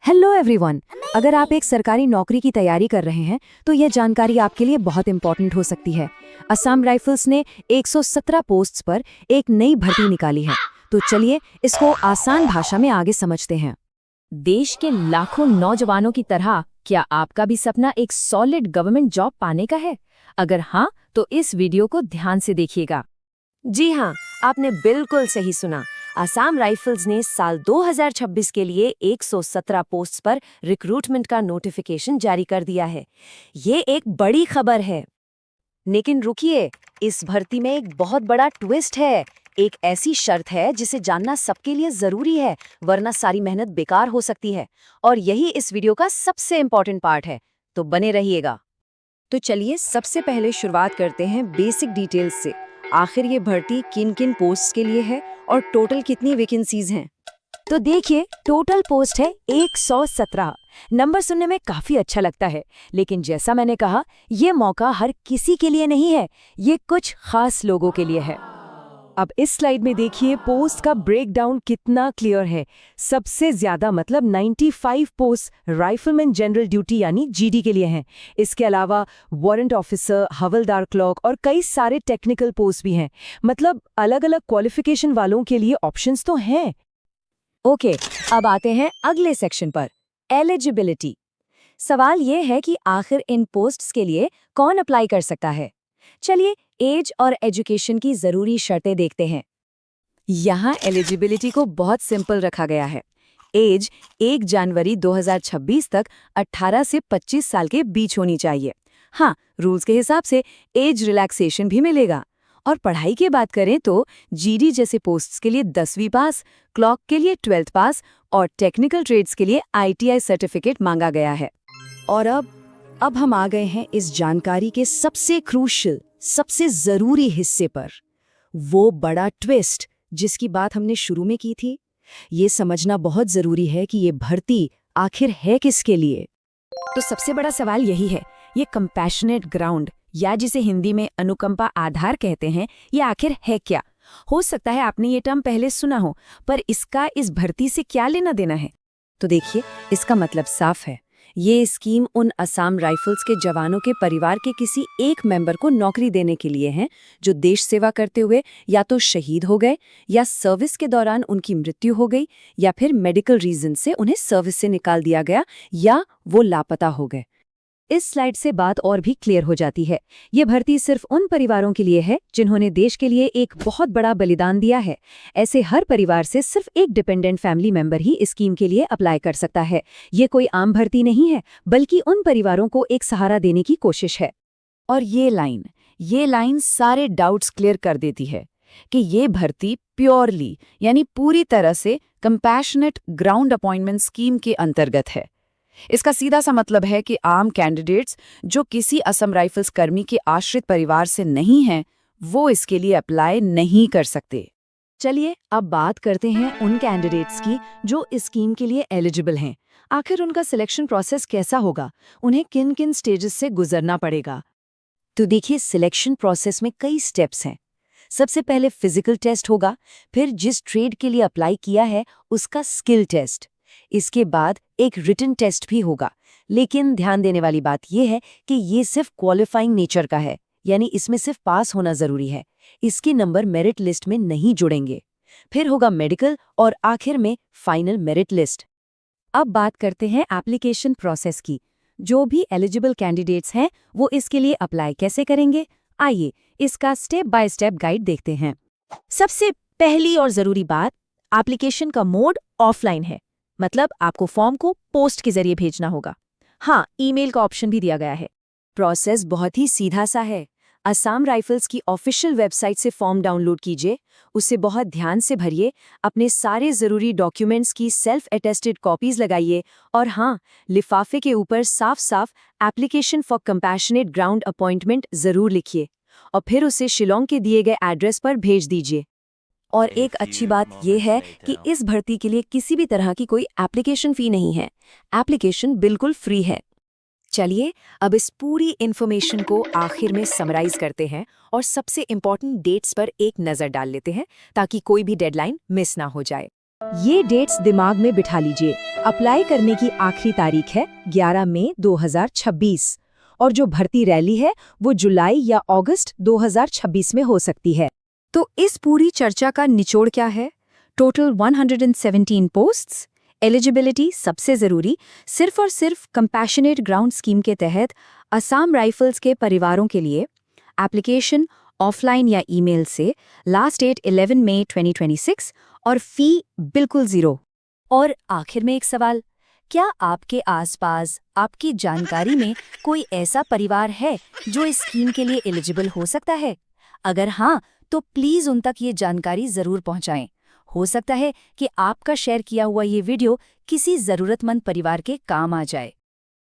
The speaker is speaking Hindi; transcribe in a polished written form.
Hello everyone. अगर आप एक सरकारी नौकरी की तैयारी कर रहे हैं तो यह जानकारी आपके लिए बहुत इंपॉर्टेंट हो सकती है। असम राइफल्स ने 117 पोस्ट्स पर एक नई भर्ती निकाली है। तो चलिए इसको आसान भाषा में आगे समझते हैं। देश के लाखों नौजवानों की तरह क्या आपका भी सपना एक सॉलिड गवर्नमेंट जॉब पाने का है? अगर हाँ, तो इस वीडियो को ध्यान से देखिएगा। जी हाँ, आपने बिल्कुल सही सुना। असम राइफल्स ने साल 2026 के लिए 117 पोस्ट्स पर रिक्रूटमेंट का नोटिफिकेशन जारी कर दिया है। ये एक बड़ी खबर है। लेकिन रुकिए, इस भर्ती में एक बहुत बड़ा ट्विस्ट है। एक ऐसी शर्त है जिसे जानना सबके लिए जरूरी है, वरना सारी मेहनत बेकार हो सकती है। और यही इस वीडियो का सबसे इम्पोर्टेंट पार्ट है, तो बने रहिएगा। तो चलिए सबसे पहले शुरुआत करते हैं बेसिक डिटेल्स से। आखिर ये भर्ती किन किन पोस्ट्स के लिए है और टोटल कितनी वैकेंसीज हैं? तो देखिए, टोटल पोस्ट है 117। नंबर सुनने में काफी अच्छा लगता है, लेकिन जैसा मैंने कहा, ये मौका हर किसी के लिए नहीं है। ये कुछ खास लोगों के लिए है। अब इस स्लाइड में देखिए पोस्ट का ब्रेकडाउन कितना क्लियर है। सबसे ज्यादा मतलब 95 पोस्ट राइफलमैन जनरल ड्यूटी यानी जीडी के लिए हैं। इसके अलावा वारंट ऑफिसर, हवलदार क्लर्क और कई सारे टेक्निकल पोस्ट भी हैं। मतलब अलग अलग क्वालिफिकेशन वालों के लिए ऑप्शंस तो हैं। ओके, अब आते हैं अगले सेक्शन पर, एलिजिबिलिटी। सवाल ये है कि आखिर इन पोस्ट्स के लिए कौन अप्लाई कर सकता है। चलिए एज और एजुकेशन की जरूरी शर्तें देखते हैं। यहाँ एलिजिबिलिटी को बहुत सिंपल रखा गया है। एज 1 जनवरी 2026 तक 18 से 25 साल के बीच होनी चाहिए। हाँ, रूल्स के हिसाब से एज रिलैक्सेशन भी मिलेगा। और पढ़ाई की बात करें तो जीडी जैसे पोस्ट्स के लिए 10वीं पास, क्लर्क के लिए 12th पास और टेक्निकल ट्रेड्स के लिए ITI सर्टिफिकेट मांगा गया है। और अब हम आ गए हैं इस जानकारी के सबसे क्रूशियल, सबसे जरूरी हिस्से पर। वो बड़ा ट्विस्ट जिसकी बात हमने शुरू में की थी। ये समझना बहुत जरूरी है कि ये भर्ती आखिर है किसके लिए। तो सबसे बड़ा सवाल यही है, ये कंपैशनेट ग्राउंड या जिसे हिंदी में अनुकंपा आधार कहते हैं, ये आखिर है क्या? हो सकता है आपने ये टर्म पहले सुना हो, पर इसका इस भर्ती से क्या लेना देना है? तो देखिए, इसका मतलब साफ है। ये स्कीम उन असम राइफल्स के जवानों के परिवार के किसी एक मेंबर को नौकरी देने के लिए है जो देश सेवा करते हुए या तो शहीद हो गए, या सर्विस के दौरान उनकी मृत्यु हो गई, या फिर मेडिकल रीजन से उन्हें सर्विस से निकाल दिया गया, या वो लापता हो गए। इस स्लाइड से बात और भी क्लियर हो जाती है। ये भर्ती सिर्फ उन परिवारों के लिए है जिन्होंने देश के लिए एक बहुत बड़ा बलिदान दिया है। ऐसे हर परिवार से सिर्फ एक डिपेंडेंट फैमिली मेंबर ही इस स्कीम के लिए अप्लाई कर सकता है। ये कोई आम भर्ती नहीं है, बल्कि उन परिवारों को एक सहारा देने की कोशिश है। और ये लाइन सारे डाउट्स क्लियर कर देती है कि ये भर्ती प्योरली यानी पूरी तरह से कंपैशनेट ग्राउंड अपॉइंटमेंट स्कीम के अंतर्गत है। इसका सीधा सा मतलब है कि आम कैंडिडेट्स जो किसी असम राइफल्स कर्मी के आश्रित परिवार से नहीं हैं, वो इसके लिए अप्लाई नहीं कर सकते। चलिए अब बात करते हैं उन कैंडिडेट्स की जो इस स्कीम के लिए एलिजिबल हैं। आखिर उनका सिलेक्शन प्रोसेस कैसा होगा, उन्हें किन किन स्टेजेस से गुजरना पड़ेगा? तो देखिए, सिलेक्शन प्रोसेस में कई स्टेप्स हैं। सबसे पहले फिजिकल टेस्ट होगा, फिर जिस ट्रेड के लिए अप्लाई किया है उसका स्किल टेस्ट। इसके बाद एक रिटन टेस्ट भी होगा, लेकिन ध्यान देने वाली बात यह है कि ये सिर्फ क्वालिफाइंग नेचर का है, यानी इसमें सिर्फ पास होना जरूरी है। इसके नंबर मेरिट लिस्ट में नहीं जुड़ेंगे। फिर होगा मेडिकल और आखिर में फाइनल मेरिट लिस्ट। अब बात करते हैं एप्लीकेशन प्रोसेस की। जो भी एलिजिबल कैंडिडेट्स हैं वो इसके लिए अप्लाई कैसे करेंगे, आइए इसका स्टेप बाय स्टेप गाइड देखते हैं। सबसे पहली और जरूरी बात, एप्लीकेशन का मोड ऑफलाइन है, मतलब आपको फॉर्म को पोस्ट के जरिए भेजना होगा। हाँ, ईमेल का ऑप्शन भी दिया गया है। प्रोसेस बहुत ही सीधा सा है। असम राइफल्स की ऑफिशियल वेबसाइट से फॉर्म डाउनलोड कीजिए, उसे बहुत ध्यान से भरिए, अपने सारे जरूरी डॉक्यूमेंट्स की सेल्फ अटेस्टेड कॉपीज लगाइए, और हाँ, लिफाफे के ऊपर साफ साफ application for compassionate ground appointment जरूर लिखिए, और फिर उसे शिलोंग के दिए गए एड्रेस पर भेज दीजिए। और एक अच्छी बात यह है कि इस भर्ती के लिए किसी भी तरह की कोई एप्लीकेशन फी नहीं है। एप्लीकेशन बिल्कुल फ्री है। चलिए अब इस पूरी इन्फॉर्मेशन को आखिर में समराइज करते हैं और सबसे इम्पोर्टेंट डेट्स पर एक नज़र डाल लेते हैं ताकि कोई भी डेडलाइन मिस ना हो जाए। ये डेट्स दिमाग में बिठा लीजिए। अप्लाई करने की आखिरी तारीख है 11 मई 2026 और जो भर्ती रैली है वो जुलाई या अगस्त 2026 में हो सकती है। तो इस पूरी चर्चा का निचोड़ क्या है? टोटल 117 पोस्ट्स, एलिजिबिलिटी सबसे जरूरी, सिर्फ और सिर्फ कंपैशनेट ग्राउंड स्कीम के तहत असम राइफल्स के परिवारों के लिए। एप्लीकेशन ऑफलाइन या ईमेल से, लास्ट डेट 11 मई 2026 और फी बिल्कुल ज़ीरो। और आखिर में एक सवाल, क्या आपके आसपास, आपकी जानकारी में कोई ऐसा परिवार है जो इस स्कीम के लिए एलिजिबल हो सकता है? अगर हाँ, तो प्लीज़ उन तक ये जानकारी ज़रूर पहुंचाएं। हो सकता है कि आपका शेयर किया हुआ ये वीडियो किसी ज़रूरतमंद परिवार के काम आ जाए।